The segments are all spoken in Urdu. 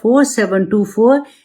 4724,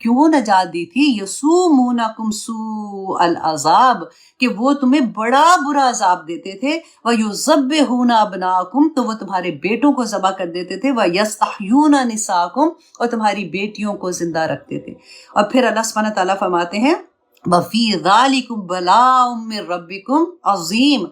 کیوں نجات دی تھی؟ یسومونکم سوء العذاب، کہ وہ تمہیں بڑا برا عذاب دیتے تھے، وَيُذَبِّحُونَ أَبْنَاءَكُمْ، تو وہ تمہارے بیٹوں کو ذبح کر دیتے تھے، وَيَسْتَحْيُونَ نِسَاءَكُمْ، اور تمہاری بیٹیوں کو زندہ رکھتے تھے۔ اور پھر اللہ سبحانہ تعالیٰ فرماتے ہیں وَفِي ذَلِكُمْ بَلَاءٌ مِّن رَبِّكُمْ عظیم،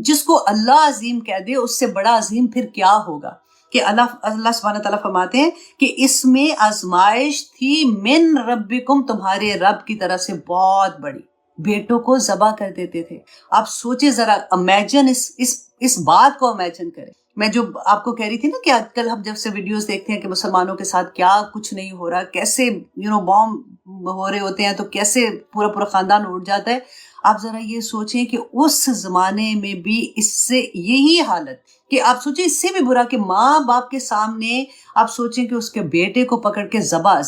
جس کو اللہ عظیم کہہ دے اس سے بڑا عظیم پھر کیا ہوگا؟ کہ اللہ سبحانہ تعالیٰ فرماتے ہیں کہ اس میں آزمائش تھی من ربکم، تمہارے رب کی طرف سے بہت بڑی۔ بیٹوں کو ذبح کر دیتے تھے۔ آپ سوچے ذرا، امیجن اس بات کو امیجن کریں۔ میں جو آپ کو کہہ رہی تھی نا کہ آج کل ہم جب سے ویڈیوز دیکھتے ہیں کہ مسلمانوں کے ساتھ کیا کچھ نہیں ہو رہا، کیسے بام ہو رہے ہوتے ہیں تو کیسے پورا خاندان اٹھ جاتا ہے، آپ ذرا یہ سوچیں کہ اس زمانے میں بھی اس سے یہی حالت، کہ آپ سوچیں اس سے بھی برا کہ ماں باپ کے سامنے آپ سوچیں کہ اس کے بیٹے کو پکڑ کے ذبح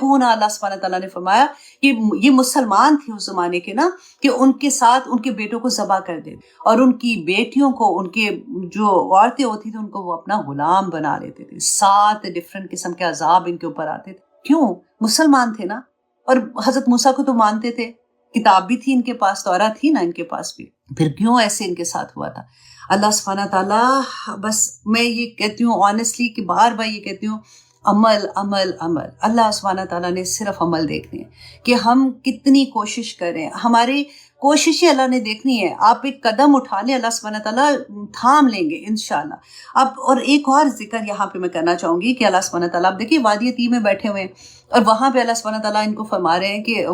ہونا، اللہ سبحانہ تعالیٰ نے فرمایا کہ یہ مسلمان تھے اس زمانے کے نا، کہ ان کے ساتھ ان کے بیٹوں کو ذبح کر دے اور ان کی بیٹیوں کو، ان کے جو عورتیں ہوتی تھیں ان کو وہ اپنا غلام بنا لیتے تھے۔ 7 ڈفرنٹ قسم کے عذاب ان کے اوپر آتے تھے۔ کیوں؟ مسلمان تھے نا، اور حضرت موسیٰ کو تو مانتے تھے، کتاب بھی تھی ان کے پاس، تورات تھی نا ان کے پاس بھی، پھر کیوں ایسے ان کے ساتھ ہوا تھا؟ اللہ سبحانہ تعالیٰ، بس میں یہ کہتی ہوں آنیسٹلی کہ بار بار یہ کہتی ہوں، عمل عمل عمل۔ اللہ سبحانہ تعالیٰ نے صرف عمل دیکھنے ہیں کہ ہم کتنی کوشش کریں، ہماری کوششیں اللہ نے دیکھنی ہے۔ آپ ایک قدم اٹھا لیں، اللہ سبحانہ تعالیٰ تھام لیں گے انشاءاللہ۔ اب اور ایک اور ذکر یہاں پہ میں کرنا چاہوں گی کہ اللہ سبحانہ تعالیٰ، آپ دیکھیے وادی طی میں بیٹھے ہوئے ہیں اور وہاں پہ اللہ سبحانہ تعالیٰ ان کو فرما رہے ہیں کہ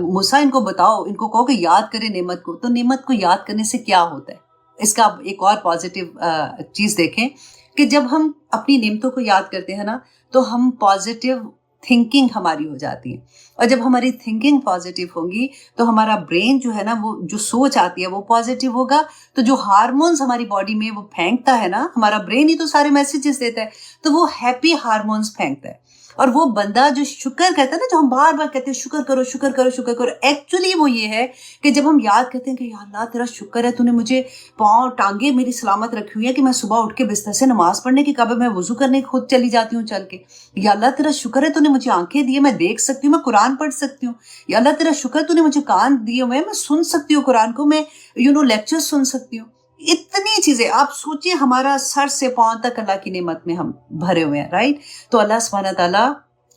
موسیٰ ان کو بتاؤ، ان کو کہو کہ یاد کریں نعمت کو۔ تو نعمت کو یاد کرنے سے کیا ہوتا ہے؟ اس کا ایک اور پازیٹیو چیز دیکھیں کہ جب ہم اپنی نعمتوں کو یاد کرتے ہیں نا تو ہم پازیٹیو تھنکنگ ہماری ہو جاتی ہے، اور جب ہماری تھنکنگ پازیٹیو ہوگی تو ہمارا برین جو ہے نا، وہ جو سوچ آتی ہے وہ پازیٹیو ہوگا، تو جو ہارمونز ہماری باڈی میں وہ پھینکتا ہے نا، ہمارا برین ہی تو سارے میسیجز دیتا ہے، تو وہ ہیپی ہارمونز پھینکتا ہے۔ اور وہ بندہ جو شکر کہتا ہے نا، جو ہم بار بار کہتے ہیں شکر کرو شکر کرو شکر کرو، ایکچولی وہ یہ ہے کہ جب ہم یاد کرتے ہیں کہ یا اللہ تیرا شکر ہے، تو نے مجھے پاؤں ٹانگیں میری سلامت رکھی ہوئی ہے کہ میں صبح اٹھ کے بستر سے نماز پڑھنے کی قبل میں وضو کرنے خود چلی جاتی ہوں چل کے، یا اللہ تیرا شکر ہے تو نے مجھے آنکھیں دی، میں دیکھ سکتی ہوں، میں قرآن پڑھ سکتی ہوں، یا اللہ تیرا شکر تو نے مجھے کان دیے ہوئے، میں سن سکتی ہوں قرآن کو، میں لیکچر سن سکتی ہوں۔ اتنی چیزیں آپ سوچئے، ہمارا سر سے پاؤں تک اللہ کی نعمت میں ہم بھرے ہوئے ہیں، رائٹ؟ تو اللہ سبحانہ تعالیٰ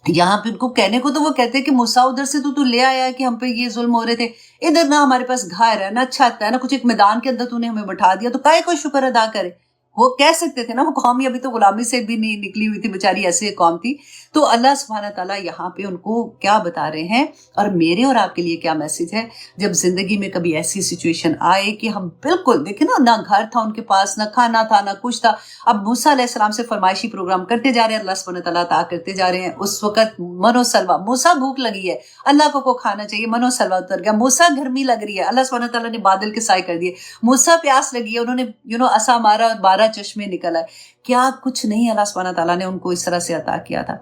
یہاں پہ ان کو کہنے کو تو وہ کہتے ہیں کہ موسیٰ ادھر سے تو لے آیا ہے کہ ہم پہ یہ ظلم ہو رہے تھے، ادھر نہ ہمارے پاس گھر ہے، نہ چھت ہے، نہ کچھ، ایک میدان کے اندر تو نے ہمیں بٹھا دیا، تو کائے کو شکر ادا کرے؟ وہ کہہ سکتے تھے نا، وہ قوم ابھی تو غلامی سے بھی نہیں نکلی ہوئی تھی بیچاری، ایسی قوم تھی۔ تو اللہ سبحانہ تعالیٰ یہاں پہ ان کو کیا بتا رہے ہیں، اور میرے اور آپ کے لیے کیا میسج ہے؟ جب زندگی میں کبھی ایسی سچویشن آئے کہ ہم بالکل دیکھیں نا، نہ گھر تھا ان کے پاس، نہ کھانا تھا، نہ کچھ تھا، اب موسیٰ علیہ السلام سے فرمائشی پروگرام کرتے جا رہے ہیں، اللہ سبحانہ تعالیٰ عطا کرتے جا رہے ہیں۔ اس وقت منو سلوا، موسیٰ بھوک لگی ہے، اللہ کو کھانا چاہیے، منو سلوا اتر گیا، موسیٰ گرمی لگ رہی ہے، اللہ سبحانہ تعالیٰ نے بادل کے سائے کر دیے، موسیٰ پیاس لگی ہے، انہوں نے عصا مارا اور 12 چشمے نکل آئے، کیا کچھ نہیں اللہ سبحانہ تعالیٰ نے ان کو اس طرح سے عطا کیا تھا۔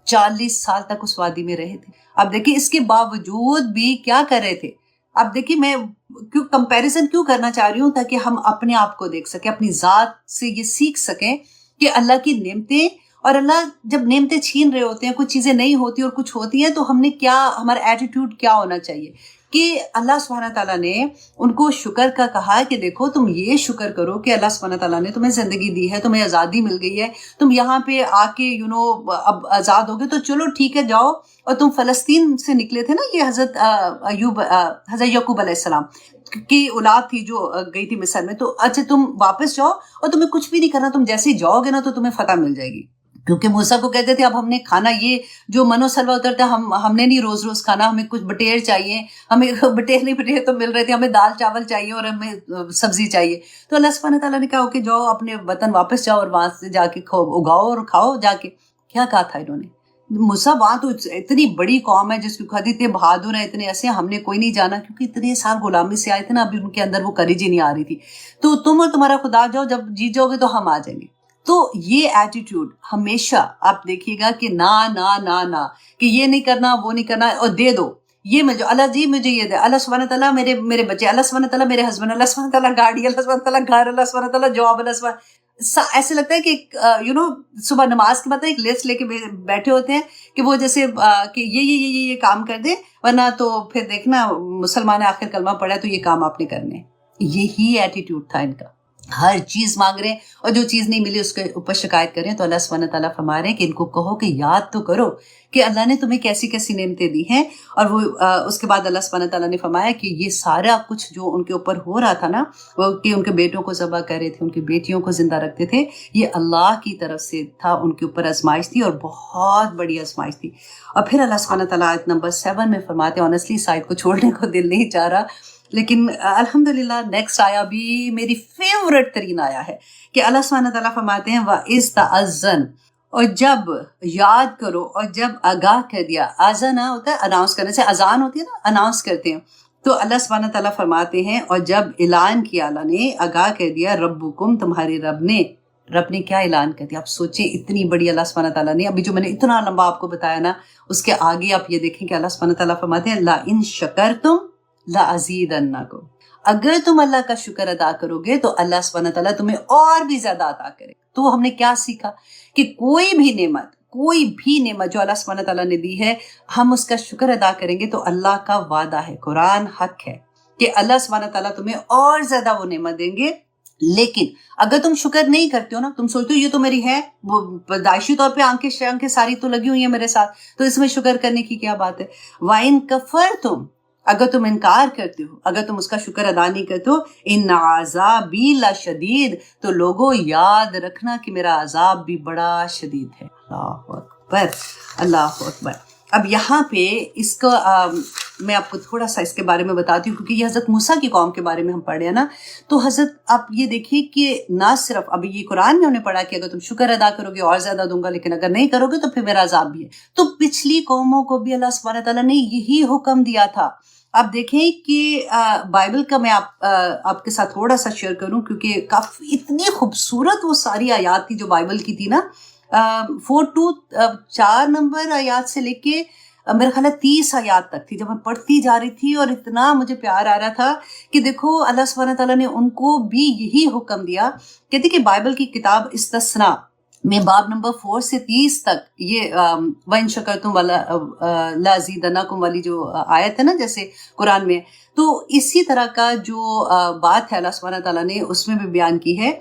40 سال تک اس وادی میں رہے تھے۔ اب دیکھیں اس کے باوجود بھی کیا کر رہے تھے۔ اب دیکھیں میں کمپیریزن کیوں کرنا چاہ رہی ہوں، تاکہ ہم اپنے آپ کو دیکھ سکیں، اپنی ذات سے یہ سیکھ سکیں کہ اللہ کی نعمتیں، اور اللہ جب نعمتیں چھین رہے ہوتے ہیں، کچھ چیزیں نہیں ہوتی اور کچھ ہوتی ہیں، تو ہم نے کیا، ہمارا ایٹیٹیوڈ کیا ہونا چاہیے کہ اللہ سبحانہ تعالیٰ نے ان کو شکر کا کہا کہ دیکھو تم یہ شکر کرو کہ اللہ سبحانہ تعالیٰ نے تمہیں زندگی دی ہے، تمہیں آزادی مل گئی ہے، تم یہاں پہ آ کے اب آزاد ہو گئے، تو چلو ٹھیک ہے جاؤ، اور تم فلسطین سے نکلے تھے نا، یہ حضرت یعقوب علیہ السلام کی اولاد تھی جو گئی تھی مصر میں، تو اچھا تم واپس جاؤ اور تمہیں کچھ بھی نہیں کرنا، تم جیسے ہی جاؤ گے نا تو تمہیں فتح مل جائے گی۔ کیونکہ موسیٰ کو کہتے تھے اب ہم نے کھانا، یہ جو منو سلوا اترتا ہے ہم نے نہیں روز روز کھانا، ہمیں کچھ بٹیر چاہیے، ہمیں بٹیر تو مل رہے تھے، ہمیں دال چاول چاہیے اور ہمیں سبزی چاہیے۔ تو اللہ سبحانہ تعالیٰ نے کہا کہ جاؤ اپنے وطن واپس جاؤ اور وہاں سے جا کے اگاؤ اور کھاؤ جا کے۔ کیا کہا تھا انہوں نے؟ موسیٰ وہاں تو اتنی بڑی قوم ہے جس کو اتنے بہادر ہیں، اتنے ایسے، ہم نے کوئی نہیں جانا، کیونکہ اتنے سال غلامی سے آئے تھے نا، ابھی ان کے اندر وہ کریج ہی نہیں آ رہی تھی۔ تو تم اور تمہارا خدا جاؤ، جب جیت جاؤ گے تو ہم آ جائیں گے۔ تو یہ ایٹیٹیوڈ ہمیشہ آپ دیکھیے گا کہ نہ نہ نہ نہ، کہ یہ نہیں کرنا وہ نہیں کرنا، اور دے دو، یہ مجھے اللہ جی مجھے یہ دے، اللہ سبحانہ تعالیٰ میرے میرے بچے، اللہ سبحانہ تعالیٰ میرے ہسبینڈ، اللہ سبحانہ تعالیٰ گاڑی، اللہ سبحانہ تعالیٰ گھر، اللہ سبحانہ تعالیٰ جاب، اللہ سبحانہ ایسے لگتا ہے کہ صبح نماز کے بعد ایک لسٹ لے کے بیٹھے ہوتے ہیں کہ وہ جیسے کہ یہ کام کر دیں، ورنہ تو پھر دیکھنا مسلمان آخر کلمہ پڑھا ہے تو یہ کام آپ نے کرنے ہیں۔ یہی ایٹیٹیوڈ تھا ان کا، ہر چیز مانگ رہے ہیں اور جو چیز نہیں ملی اس کے اوپر شکایت کر رہے ہیں۔ تو اللہ سبحانہ تعالیٰ فرما رہے ہیں کہ ان کو کہو کہ یاد تو کرو کہ اللہ نے تمہیں کیسی کیسی نعمتیں دی ہیں۔ اور وہ اس کے بعد اللہ سبحانہ تعالیٰ نے فرمایا کہ یہ سارا کچھ جو ان کے اوپر ہو رہا تھا نا، وہ کہ ان کے بیٹوں کو ذبح کر رہے تھے، ان کی بیٹیوں کو زندہ رکھتے تھے، یہ اللہ کی طرف سے تھا، ان کے اوپر آزمائش تھی اور بہت بڑی آزمائش تھی۔ اور پھر اللہ سبحانہ تعالیٰ آیت نمبر 7 میں فرماتے ہیں، آنیسٹلی اس آیت کو چھوڑنے کو دل نہیں چاہ رہا، لیکن الحمدللہ نیکسٹ آیا بھی میری فیورٹ ترین آیا ہے کہ اللہ سبحانہ تعالیٰ فرماتے ہیں وَإِذْ تَأَذَّنَ، اور جب یاد کرو اور جب آگاہ کر دیا، آزانہ ہوتا ہے اناؤنس کرنے سے، اذان ہوتی ہے نا اناؤنس کرتے ہیں، تو اللہ سبحانہ تعالیٰ فرماتے ہیں اور جب اعلان کیا اللہ نے، آگاہ کر دیا، ربکم تمہارے رب نے کیا اعلان کر دیا؟ آپ سوچیں اتنی بڑی اللہ سبحانہ تعالیٰ نے، ابھی جو میں نے اتنا لمبا آپ کو بتایا نا، اس کے آگے آپ یہ دیکھیں کہ اللہ سبحانہ تعالیٰ فرماتے ہیں لَإِن شَكَرْتُمْ لَأَزِيدَنَّكُمْ، اگر تم اللہ کا شکر ادا کرو گے تو اللہ سبحانہ تعالیٰ تمہیں اور بھی زیادہ عطا کرے۔ تو ہم نے کیا سیکھا کہ کوئی بھی نعمت جو اللہ سبحانہ تعالیٰ نے دی ہے، ہم اس کا شکر ادا کریں گے تو اللہ کا وعدہ ہے، قرآن حق ہے کہ اللہ سبحانہ تعالیٰ تمہیں اور زیادہ وہ نعمت دیں گے۔ لیکن اگر تم شکر نہیں کرتے ہو نا، تم سوچتے ہو یہ تو میری ہے، وہ پیدائشی طور پہ آنکھیں ساری تو لگی ہوئی ہیں میرے ساتھ، تو اس میں شکر کرنے کی کیا بات ہے؟ وَإِن كَفَرْتُمْ، اگر تم انکار کرتے ہو، اگر تم اس کا شکر ادا نہیں کرتے ہو، ان عذابی لشدید، تو لوگوں یاد رکھنا کہ میرا عذاب بھی بڑا شدید ہے۔ اللہ اکبر، اللہ اکبر۔ اب یہاں پہ اس کا میں آپ کو تھوڑا سا اس کے بارے میں بتاتی ہوں، کیونکہ یہ حضرت موسیٰ کی قوم کے بارے میں ہم پڑھ رہے ہیں نا، تو حضرت آپ یہ دیکھیے کہ نہ صرف ابھی یہ قرآن میں ہم نے پڑھا کہ اگر تم شکر ادا کرو گے اور زیادہ دوں گا، لیکن اگر نہیں کرو گے تو پھر میرا عذاب بھی ہے، تو پچھلی قوموں کو بھی اللہ سبحانہ تعالیٰ نے یہی حکم دیا تھا۔ آپ دیکھیں کہ بائبل کا میں آپ کے ساتھ تھوڑا سا شیئر کروں، کیونکہ کافی اتنی خوبصورت وہ ساری آیات تھی جو بائبل کی تھی نا، 4 نمبر آیات سے لے کے میرا خیال ہے 30 آیات تک تھی، جب میں پڑھتی جا رہی تھی اور اتنا مجھے پیار آ رہا تھا کہ دیکھو اللہ سبحانہ تعالیٰ نے ان کو بھی یہی حکم دیا۔ کہتے کہ بائبل کی کتاب استثناء میں باب نمبر 4 سے 30 تک یہ وَإِن شَكَرْتُمْ لَأَزِيدَنَّكُمْ والی جو آیت ہے نا جیسے قرآن میں، تو اسی طرح کا جو بات ہے اللہ سبحانہ تعالیٰ نے اس میں بھی بیان کی ہے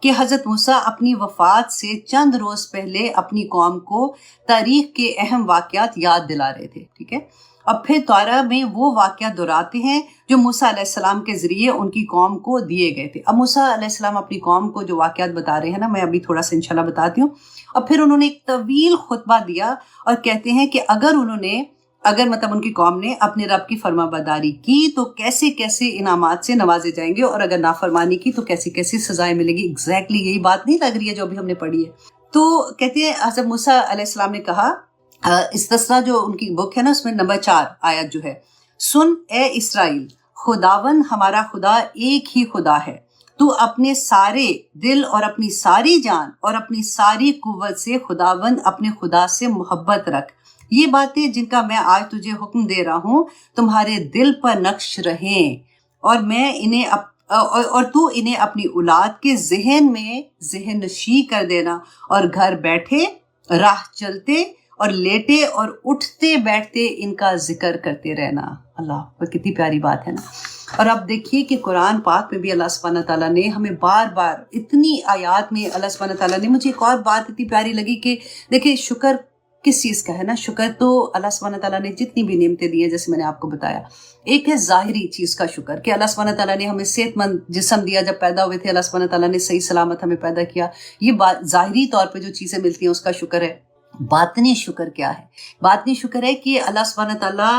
کہ حضرت موسیٰ اپنی وفات سے چند روز پہلے اپنی قوم کو تاریخ کے اہم واقعات یاد دلا رہے تھے، ٹھیک ہے، اور پھر تورا میں وہ واقعات دہراتے ہیں جو موسیٰ علیہ السلام کے ذریعے ان کی قوم کو دیے گئے تھے۔ اب موسیٰ علیہ السلام اپنی قوم کو جو واقعات بتا رہے ہیں نا، میں ابھی تھوڑا سا انشاءاللہ بتاتی ہوں، اور پھر انہوں نے ایک طویل خطبہ دیا اور کہتے ہیں کہ اگر مطلب ان کی قوم نے اپنے رب کی فرما برداری کی تو کیسے کیسے انعامات سے نوازے جائیں گے، اور اگر نافرمانی کی تو کیسی کیسی سزائیں ملیں گی۔ ایگزیکٹلی یہی بات نہیں لگ رہی ہے جو ابھی ہم نے پڑھی ہے؟ تو کہتے ہیں حضرت موسیٰ علیہ السلام نے کہا، استثنا جو ان کی بک ہے نا اس میں نمبر 4 آیت جو ہے، سن اے اسرائیل، خداون ہمارا خدا ایک ہی خدا ہے، تو اپنے سارے دل اور اپنی ساری جان اور اپنی ساری قوت سے خداون اپنے خدا سے محبت رکھ۔ یہ باتیں جن کا میں آج تجھے حکم دے رہا ہوں تمہارے دل پر نقش رہیں، اور تو انہیں اپنی اولاد کے ذہن میں ذہن نشیں کر دینا، اور گھر بیٹھے، راہ چلتے اور لیٹے اور اٹھتے بیٹھتے ان کا ذکر کرتے رہنا۔ اللہ، وہ کتنی پیاری بات ہے نا۔ اور اب دیکھیے کہ قرآن پاک میں بھی اللہ سبحانہ تعالیٰ نے ہمیں بار بار اتنی آیات میں اللہ سبحانہ تعالیٰ نے، مجھے ایک اور بات اتنی پیاری لگی کہ دیکھیں شکر کس چیز کا ہے نا، شکر تو اللہ سبحانہ تعالیٰ نے جتنی بھی نعمتیں دی ہیں جیسے میں نے آپ کو بتایا، ایک ہے ظاہری چیز کا شکر کہ اللہ سبحانہ تعالیٰ نے ہمیں صحت مند جسم دیا، جب پیدا ہوئے تھے اللہ سبحانہ تعالیٰ نے صحیح سلامت ہمیں پیدا کیا، یہ بات ظاہری طور پہ جو چیزیں ملتی ہیں اس کا شکر ہے۔ باطنی شکر کیا ہے؟ باطنی شکر ہے کہ اللہ سبحانہ تعالیٰ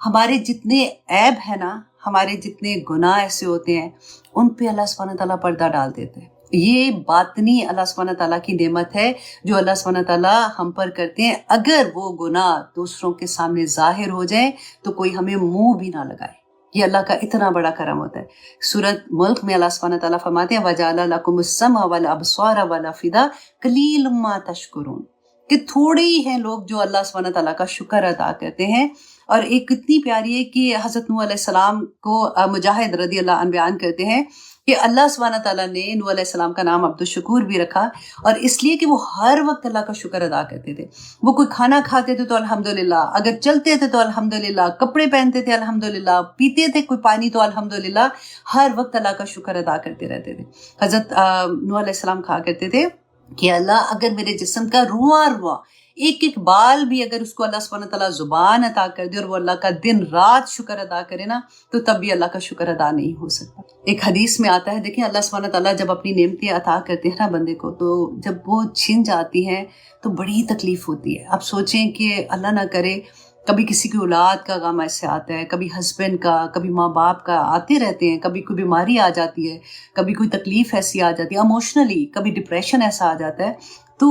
ہمارے جتنے عیب ہیں نا، ہمارے جتنے گناہ ایسے ہوتے ہیں ان پہ اللہ سبحانہ تعالیٰ پردہ ڈال دیتے ہیں۔ یہ باطنی اللہ سبحانہ تعالیٰ کی نعمت ہے جو اللہ سبحانہ تعالیٰ ہم پر کرتے ہیں۔ اگر وہ گناہ دوسروں کے سامنے ظاہر ہو جائیں تو کوئی ہمیں منہ بھی نہ لگائے، یہ اللہ کا اتنا بڑا کرم ہوتا ہے۔ سورۃ ملک میں اللہ سبحانہ تعالیٰ فرماتے ہیں وَجَعَلَ لَكُمُ السَّمْعَ وَالْأَبْصَارَ وَالْأَفْئِدَةَ قَلِيلًا مَا تَشْكُرُونَ، کہ تھوڑے ہی ہیں لوگ جو اللہ سبحانہ تعالیٰ کا شکر ادا کرتے ہیں. اور ایک کتنی پیاری ہے کہ حضرت نوح علیہ السلام کو مجاہد رضی اللہ عنہ بیان کرتے ہیں کہ اللہ سبحانہ تعالیٰ نے نوح علیہ السلام کا نام عبد الشکور بھی رکھا، اور اس لیے کہ وہ ہر وقت اللہ کا شکر ادا کرتے تھے. وہ کوئی کھانا کھاتے تھے تو الحمدللہ، اگر چلتے تھے تو الحمدللہ، کپڑے پہنتے تھے الحمدللہ، پیتے تھے کوئی پانی تو الحمدللہ، ہر وقت اللہ کا شکر ادا کرتے رہتے تھے. حضرت نوح علیہ السلام کہا کرتے تھے کہ اللہ اگر میرے جسم کا رواں رواں ایک ایک بال بھی اگر اس کو اللہ سبحانہ تعالیٰ زبان عطا کر دے اور وہ اللہ کا دن رات شکر ادا کرے نا، تو تب بھی اللہ کا شکر ادا نہیں ہو سکتا. ایک حدیث میں آتا ہے، دیکھیں اللہ سبحانہ تعالیٰ جب اپنی نعمتیں عطا کرتے ہیں نا بندے کو، تو جب وہ چھن جاتی ہیں تو بڑی تکلیف ہوتی ہے. آپ سوچیں کہ اللہ نہ کرے کبھی کسی کی اولاد کا غم ایسے آتا ہے، کبھی ہسبینڈ کا، کبھی ماں باپ کا، آتے رہتے ہیں، کبھی کوئی بیماری آ جاتی ہے، کبھی کوئی تکلیف ایسی آ جاتی ہے ایموشنلی، کبھی ڈپریشن ایسا آ جاتا ہے. تو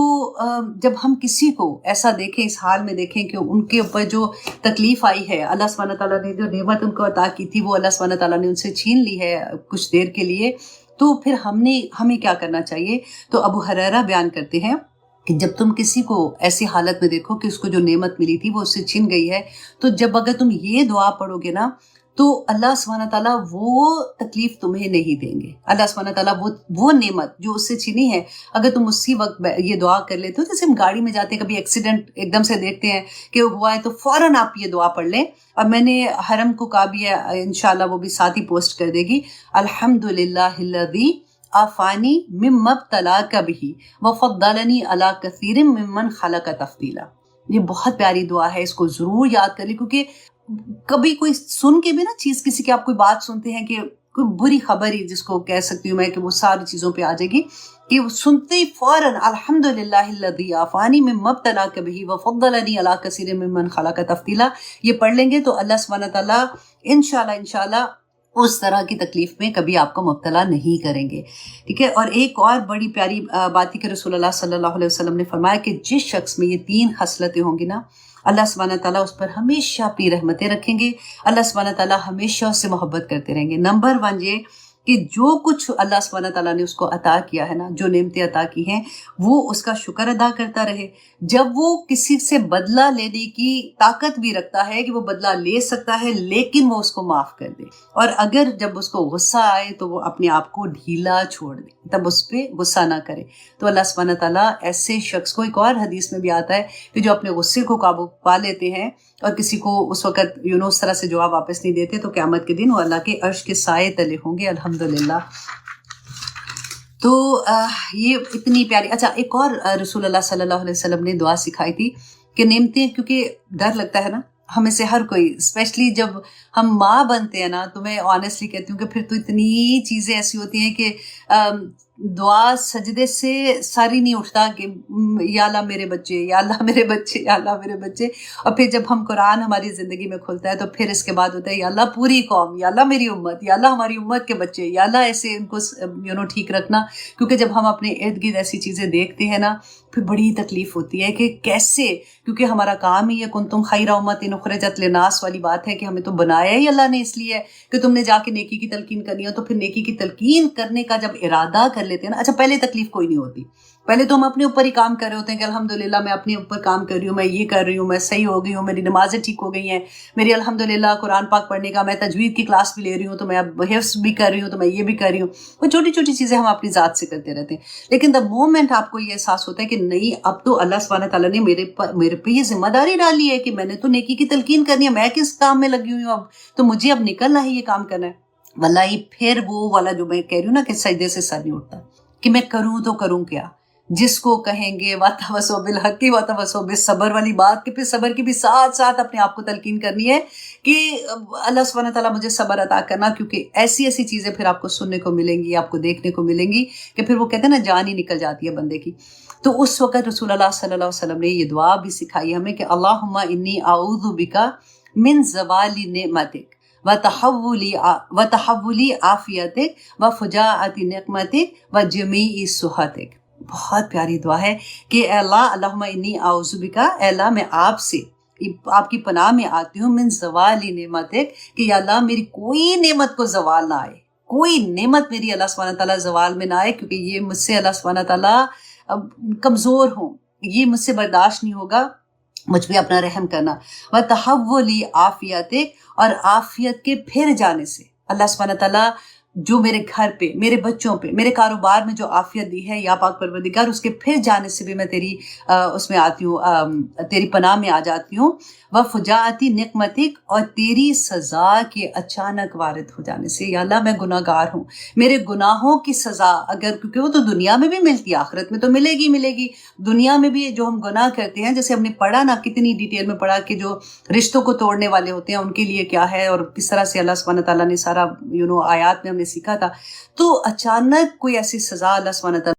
جب ہم کسی کو ایسا دیکھیں، اس حال میں دیکھیں کہ ان کے اوپر جو تکلیف آئی ہے، اللہ سبحانہ تعالیٰ نے جو نعمت ان کو عطا کی تھی وہ اللہ سبحانہ تعالیٰ نے ان سے چھین لی ہے کچھ دیر کے لیے، تو پھر ہمیں کیا کرنا چاہیے؟ تو ابو ہریرہ بیان کرتے ہیں کہ جب تم کسی کو ایسی حالت میں دیکھو کہ اس کو جو نعمت ملی تھی وہ اس سے چھن گئی ہے، تو جب اگر تم یہ دعا پڑھو گے نا تو اللہ سبحانہ تعالیٰ وہ تکلیف تمہیں نہیں دیں گے. اللہ سبحانہ تعالیٰ وہ نعمت جو اس سے چھنی ہے، اگر تم اسی وقت یہ دعا کر لیتے ہو، جیسے ہم گاڑی میں جاتے ہیں کبھی ایکسیڈنٹ ایک دم سے دیکھتے ہیں کہ ہوا ہے تو فوراً آپ یہ دعا پڑھ لیں. اور میں نے حرم کو کہا بھی ہے، انشاءاللہ وہ بھی ساتھ ہی پوسٹ کر دے گی، الحمدللہ الذی آفانی مما ابتلاک بہ وفضلنی علی کثیر ممن خلق تفضیلا. یہ بہت پیاری دعا ہے، اس کو ضرور یاد کر لیں، کیونکہ کبھی کوئی سن کے بھی نا چیز، کسی کی آپ کوئی بات سنتے ہیں کہ کوئی بری خبر ہی جس کو کہہ سکتی ہوں میں کہ وہ ساری چیزوں پہ آ جائے گی، کہ وہ سنتے ہی فوراً الحمدللہ الذی عافانی مما ابتلاک بہ وفضلنی علی کثیر ممن خلق تفضیلا، یہ پڑھ لیں گے تو اللہ سبحانہ تعالیٰ انشاءاللہ اس طرح کی تکلیف میں کبھی آپ کو مبتلا نہیں کریں گے. ٹھیک ہے. اور ایک اور بڑی پیاری بات ہے کہ رسول اللہ صلی اللہ علیہ وسلم نے فرمایا کہ جس شخص میں یہ 3 خصلتیں ہوں گی نا، اللہ سبحانہ تعالیٰ اس پر ہمیشہ اپنی رحمتیں رکھیں گے، اللہ سبحانہ تعالیٰ ہمیشہ اس سے محبت کرتے رہیں گے. نمبر 1 یہ کہ جو کچھ اللہ سبحانہ تعالیٰ نے اس کو عطا کیا ہے نا، جو نعمتیں عطا کی ہیں، وہ اس کا شکر ادا کرتا رہے. جب وہ کسی سے بدلہ لینے کی طاقت بھی رکھتا ہے کہ وہ بدلہ لے سکتا ہے، لیکن وہ اس کو معاف کر دے. اور اگر جب اس کو غصہ آئے تو وہ اپنے آپ کو ڈھیلا چھوڑ دے، تب اس پہ غصہ نہ کرے. تو اللہ سبحانہ تعالیٰ ایسے شخص کو، ایک اور حدیث میں بھی آتا ہے کہ جو اپنے غصے کو قابو پا لیتے ہیں اور کسی کو اس وقت اس طرح سے جواب واپس نہیں دیتے، تو قیامت کے دن وہ اللہ کے عرش کے سائے تلے ہوں گے. الحمدللہ. تو یہ اتنی پیاری. اچھا، ایک اور رسول اللہ صلی اللہ علیہ وسلم نے دعا سکھائی تھی کہ نعمتیں، کیونکہ ڈر لگتا ہے نا ہمیں سے ہر کوئی، اسپیشلی جب ہم ماں بنتے ہیں نا، تو میں آنیسٹلی کہتی ہوں کہ پھر تو اتنی چیزیں ایسی ہوتی ہیں کہ دعا سجدے سے ساری نہیں اٹھتا کہ یا اللہ میرے بچے، یا اللہ میرے بچے، یا اللہ میرے بچے. اور پھر جب ہم قرآن ہماری زندگی میں کھلتا ہے تو پھر اس کے بعد ہوتا ہے یا اللہ پوری قوم، یا اللہ میری امت، یا اللہ ہماری امت کے بچے، یا اللہ ایسے ان کو ٹھیک رکھنا. کیونکہ جب ہم اپنے ارد گرد ایسی چیزیں دیکھتے ہیں نا، پھر بڑی تکلیف ہوتی ہے کہ کیسے، کیونکہ ہمارا کام ہی ہے کنتم خیر امت اخرجت للناس والی بات ہے کہ ہمیں تو بنایا ہی اللہ نے اس لیے کہ تم نے جا کے نیکی کی تلقین کرنی ہو. تو پھر نیکی کی تلقین کرنے کا جب ارادہ کر لیتے ہیں نا، اچھا پہلے تکلیف کوئی نہیں ہوتی، پہلے تو ہم اپنے اوپر ہی کام کر رہے ہوتے ہیں کہ الحمدللہ میں اپنے اوپر کام کر رہی ہوں، میں یہ کر رہی ہوں، میں صحیح ہو گئی ہوں، میری نمازیں ٹھیک ہو گئی ہیں، میری الحمدللہ قرآن پاک پڑھنے کا، میں تجوید کی کلاس بھی لے رہی ہوں، تو میں اب حفظ بھی کر رہی ہوں، تو میں یہ بھی کر رہی ہوں. وہ چھوٹی چھوٹی چیزیں ہم اپنی ذات سے کرتے رہتے ہیں. لیکن دا مومنٹ آپ کو یہ احساس ہوتا ہے کہ نہیں، اب تو اللہ سبحانہ تعالیٰ نے میرے پہ یہ ذمہ داری ڈالی ہے کہ میں نے تو نیکی کی تلقین کرنی ہے، میں کس کام میں لگی ہوئی ہوں، اب تو مجھے اب نکلنا ہی یہ کام کرنا ہے. واللہ پھر وہ والا جو میں کہہ رہی ہوں نا کہ سجدے سے سر نہیں اٹھتا کہ میں کروں تو کروں کیا. جس کو کہیں گے وَتَوَصَّوْا بِالْحَقِّ وَتَوَصَّوْا بِالصَّبْرِ والی بات، کہ پھر صبر کی بھی ساتھ ساتھ اپنے آپ کو تلقین کرنی ہے کہ اللہ سبحانہ تعالیٰ مجھے صبر عطا کرنا، کیونکہ ایسی ایسی چیزیں پھر آپ کو سننے کو ملیں گی، آپ کو دیکھنے کو ملیں گی کہ پھر وہ کہتے ہیں نا جان ہی نکل جاتی ہے بندے کی. تو اس وقت رسول اللہ صلی اللہ علیہ وسلم نے یہ دعا بھی سکھائی ہمیں کہ اللہم انی اعوذ بک من زوال نعمتک وتحول عافیتک وفجاءت نقمتک وجمیع سخطک. بہت پیاری دعا ہے کہ اے اللہ، اللہم انی اعوذ بک، اے اللہ میں آپ سے، آپ کی پناہ میں آتی ہوں، من زوال نعمتک، کہ یا اللہ میری کوئی نعمت کو زوال نہ آئے، کوئی نعمت میری اللہ سبحانہ تعالیٰ زوال میں نہ آئے، کیونکہ یہ مجھ سے اللہ سبحانہ تعالیٰ کمزور ہوں، یہ مجھ سے برداشت نہیں ہوگا، مجھ پہ اپنا رحم کرنا۔ وَتَحَوُّلِ عَافِيَتِكَ، اور عافیت کے پھر جانے سے، اللہ سبحانہ تعالیٰ جو میرے گھر پہ، میرے بچوں پہ، میرے کاروبار میں جو عافیت دی ہے یا پاک پروردگار، اس کے پھر جانے سے بھی میں تیری اس میں آتی ہوں، تیری پناہ میں آ جاتی ہوں۔ وَفُجَاءَةِ نِقْمَتِكَ، اور تیری سزا کے اچانک وارد ہو جانے سے۔ یا اللہ میں گناہ گار ہوں، میرے گناہوں کی سزا اگر، کیونکہ وہ تو دنیا میں بھی ملتی ہے، آخرت میں تو ملے گی، دنیا میں بھی جو ہم گناہ کرتے ہیں، جیسے ہم نے پڑھا نا، کتنی ڈیٹیل میں پڑھا کہ جو رشتوں کو توڑنے والے ہوتے ہیں ان کے لیے کیا ہے، اور کس طرح سے اللہ سبحانہ تعالیٰ نے سارا آیات میں ہم نے سیکھا تھا۔ تو اچانک کوئی ایسی سزا اللہ سبحانہ تعالیٰ